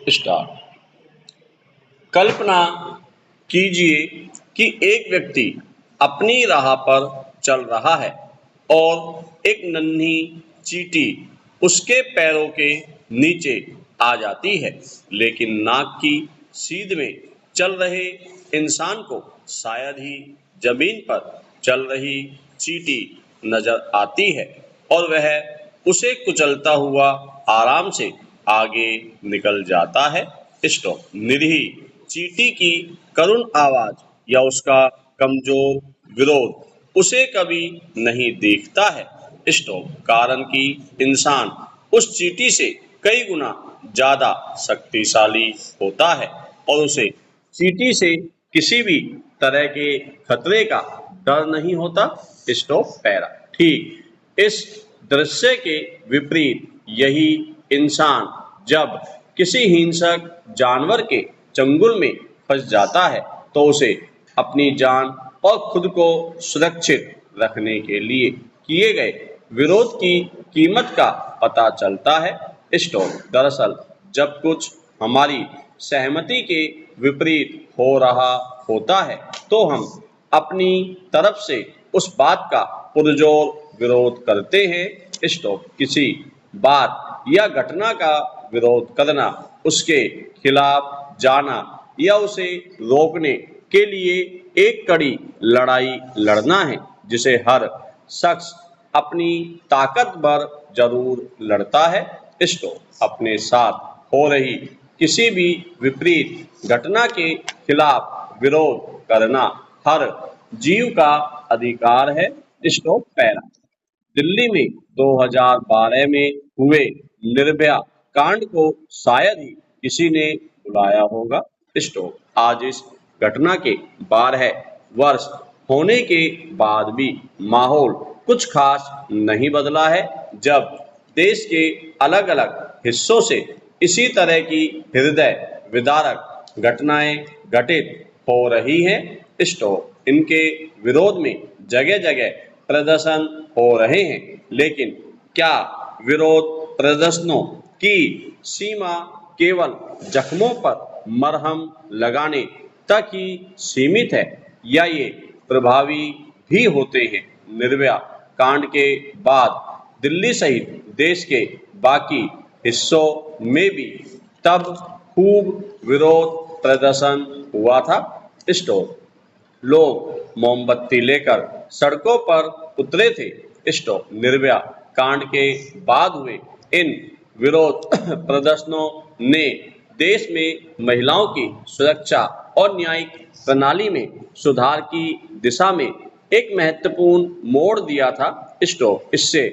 Start. कल्पना कीजिए कि एक व्यक्ति अपनी राह पर चल रहा है और एक नन्ही चींटी उसके पैरों के नीचे आ जाती है, लेकिन नाक की सीध में चल रहे इंसान को शायद ही जमीन पर चल रही चींटी नजर आती है और वह उसे कुचलता हुआ आराम से आगे निकल जाता है। स्टॉप। निरीह चींटी की करुण आवाज या उसका कमजोर विरोध उसे कभी नहीं देखता है। स्टॉप। कारण कि इंसान उस चींटी से कई गुना ज्यादा शक्तिशाली होता है और उसे चींटी से किसी भी तरह के खतरे का डर नहीं होता। Stop para. ठीक इस दृश्य के विपरीत यही इंसान जब किसी हिंसक जानवर के चंगुल में फंस जाता है तो उसे अपनी जान और खुद को सुरक्षित रखने के लिए किए गए विरोध की कीमत का पता चलता है। स्टॉप। दरअसल जब कुछ हमारी सहमति के विपरीत हो रहा होता है तो हम अपनी तरफ से उस बात का पुरजोर विरोध करते हैं। स्टॉप। किसी बात या घटना का विरोध करना, उसके खिलाफ जाना या उसे रोकने के लिए एक कड़ी लड़ाई लड़ना है जिसे हर शख्स अपनी ताकत पर जरूर लड़ता है। स्टॉप। अपने साथ हो रही किसी भी विपरीत घटना के खिलाफ विरोध करना हर जीव का अधिकार है। Stop para. दिल्ली में 2012 में हुए निर्भया कांड को शायद ही किसी ने बुलाया होगा। स्टॉप। आज इस घटना के 12 वर्ष होने के बाद भी माहौल कुछ खास नहीं बदला है। जब देश के अलग अलग हिस्सों से इसी तरह की हृदय विदारक घटनाएं घटित हो रही हैं। स्टॉप। इनके विरोध में जगह जगह प्रदर्शन हो रहे हैं, लेकिन क्या विरोध प्रदर्शनों की सीमा केवल जख्मों पर मरहम लगाने तक ही सीमित है या ये प्रभावी भी होते हैं? निर्भया कांड के बाद दिल्ली सहित देश के बाकी हिस्सों में भी तब खूब विरोध प्रदर्शन हुआ था। स्टॉप। लोग मोमबत्ती लेकर सड़कों पर उतरे थे। स्टॉप। निर्भया कांड के बाद हुए इन विरोध प्रदर्शनों ने देश में महिलाओं की सुरक्षा और न्यायिक प्रणाली में सुधार की दिशा में एक महत्वपूर्ण मोड़ दिया था। स्टॉप। इससे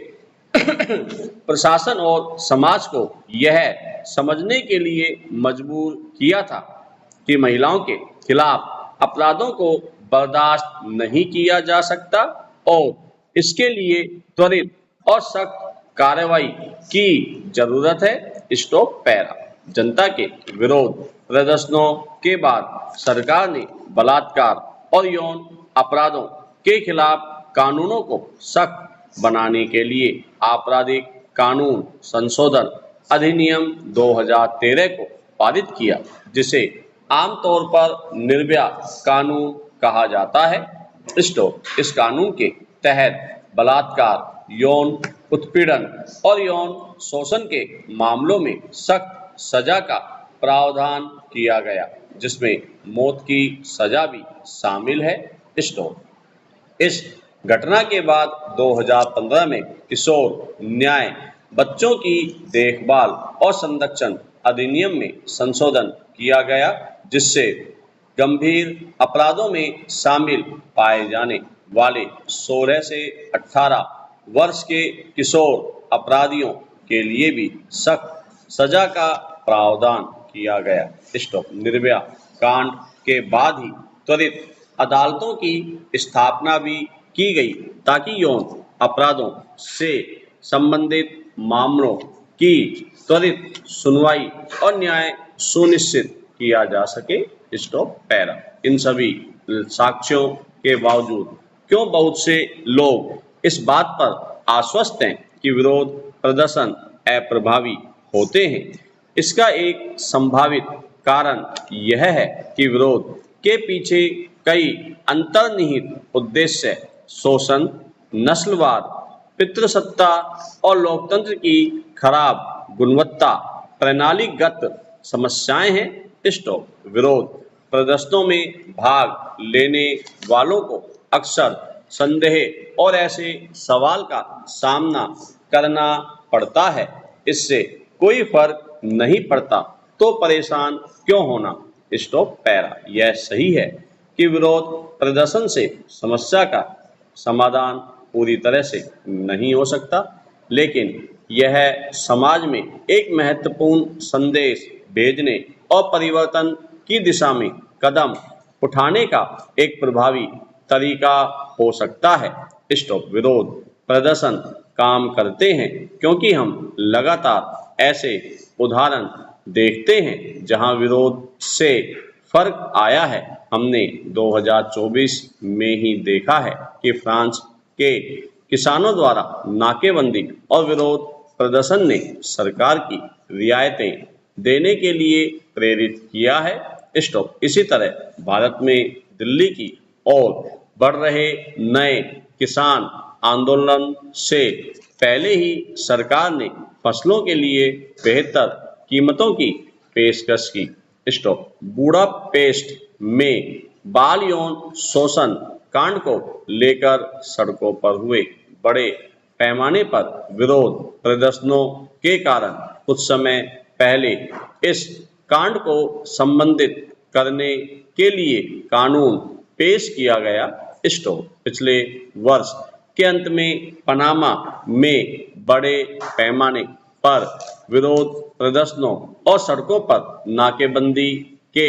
प्रशासन और समाज को यह समझने के लिए मजबूर किया था कि महिलाओं के खिलाफ अपराधों को बर्दाश्त नहीं किया जा सकता और इसके लिए त्वरित और सख्त कार्रवाई की जरूरत है। Stop para. जनता के विरोध प्रदर्शनों के बाद सरकार ने बलात्कार और यौन अपराधों के खिलाफ कानूनों को सख्त बनाने के लिए आपराधिक कानून संशोधन अधिनियम 2013 को पारित किया, जिसे आमतौर पर निर्भया कानून कहा जाता है। स्टॉप। इस कानून के तहत बलात्कार, यौन उत्पीड़न और यौन शोषण के मामलों में सख्त सजा का प्रावधान किया गया, जिसमें मौत की सजा भी शामिल है। स्टॉप। इस घटना के बाद 2015 में किशोर न्याय, बच्चों की देखभाल और संरक्षण अधिनियम में संशोधन किया गया, जिससे गंभीर अपराधों में शामिल पाए जाने वाले 16 से 18 वर्ष के किशोर अपराधियों के लिए भी सख्त सजा का प्रावधान किया गया। स्टॉप। निर्भया कांड के बाद ही त्वरित अदालतों की स्थापना भी की गई ताकि यौन अपराधों से संबंधित मामलों की त्वरित सुनवाई और न्याय सुनिश्चित किया जा सके। Stop para. इन सभी साक्ष्यों के बावजूद क्यों बहुत से लोग इस बात पर आश्वस्त हैं कि विरोध प्रदर्शन अप्रभावी होते हैं? इसका एक संभावित कारण यह है कि विरोध के पीछे कई अंतर्निहित उद्देश्य शोषण, नस्लवाद, पितृसत्ता और लोकतंत्र की खराब गुणवत्ता प्रणालीगत समस्याएं हैं। स्टॉप। विरोध प्रदर्शनों में भाग लेने वालों को अक्सर संदेह और ऐसे सवाल का सामना करना पड़ता है, इससे कोई फर्क नहीं पड़ता तो परेशान क्यों होना। Stop para. यह सही है कि विरोध प्रदर्शन से समस्या का समाधान पूरी तरह से नहीं हो सकता, लेकिन यह समाज में एक महत्वपूर्ण संदेश भेजने और परिवर्तन की दिशा में कदम उठाने का एक प्रभावी तरीका हो सकता है। स्टॉप। विरोध प्रदर्शन काम करते हैं क्योंकि हम लगातार ऐसे उदाहरण देखते हैं जहां विरोध से फर्क आया है। हमने 2024 में ही देखा है कि फ्रांस के किसानों द्वारा नाकेबंदी और विरोध प्रदर्शन ने सरकार की रियायतें देने के लिए प्रेरित किया है। स्टॉप। इसी तरह भारत में दिल्ली की ओर बढ़ रहे नए किसान आंदोलन से पहले ही सरकार ने फसलों के लिए बेहतर कीमतों की पेशकश की। स्टॉप। बुडापेस्ट में बाल यौन शोषण कांड को लेकर सड़कों पर हुए बड़े पैमाने पर विरोध प्रदर्शनों के कारण कुछ समय पहले इस कांड को संबंधित करने के लिए कानून पेश किया गया। स्टॉप। पिछले वर्ष के अंत में पनामा में बड़े पैमाने पर विरोध प्रदर्शनों और सड़कों पर नाकेबंदी के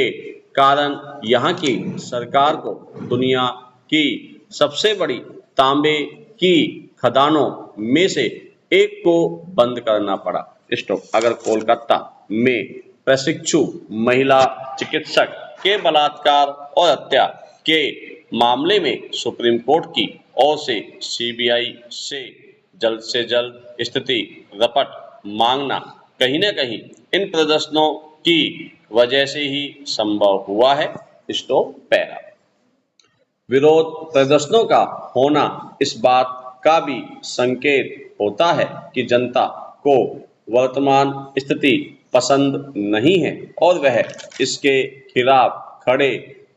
कारण यहाँ की सरकार को दुनिया की सबसे बड़ी तांबे की खदानों में से एक को बंद करना पड़ा। स्टॉप। अगर कोलकाता में प्रशिक्षु महिला चिकित्सक के बलात्कार और हत्या के मामले में सुप्रीम कोर्ट की ओर से सीबीआई से जल्द स्थिति रपट मांगना कहीं न कहीं इन प्रदर्शनों की वजह से ही संभव हुआ है। Stop para. विरोध प्रदर्शनों का होना इस बात का भी संकेत होता है कि जनता को वर्तमान स्थिति पसंद नहीं है और वह इसके खिलाफ खड़े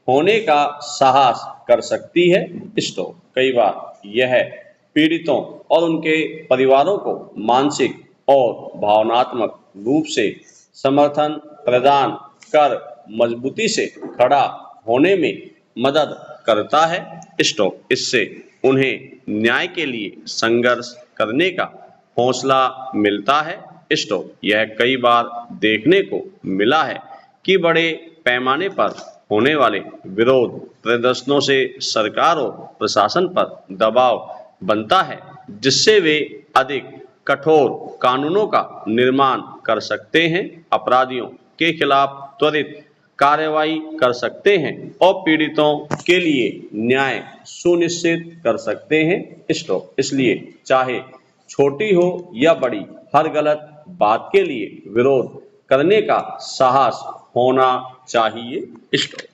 होने का साहस कर सकती है। स्टॉप। कई बार यह पीड़ितों और उनके परिवारों को मानसिक और भावनात्मक रूप से समर्थन प्रदान कर मजबूती से खड़ा होने में मदद करता है। स्टॉप। इससे उन्हें न्याय के लिए संघर्ष करने का हौसला मिलता है। स्टॉप। यह कई बार देखने को मिला है कि बड़े पैमाने पर होने वाले विरोध प्रदर्शनों से सरकार और प्रशासन पर दबाव बनता है, जिससे वे अधिक कठोर कानूनों का निर्माण कर सकते हैं, अपराधियों के खिलाफ त्वरित कार्रवाई कर सकते हैं और पीड़ितों के लिए न्याय सुनिश्चित कर सकते हैं। स्टॉप। इसलिए चाहे छोटी हो या बड़ी, हर गलत बात के लिए विरोध करने का साहस होना चाहिए। स्टॉप।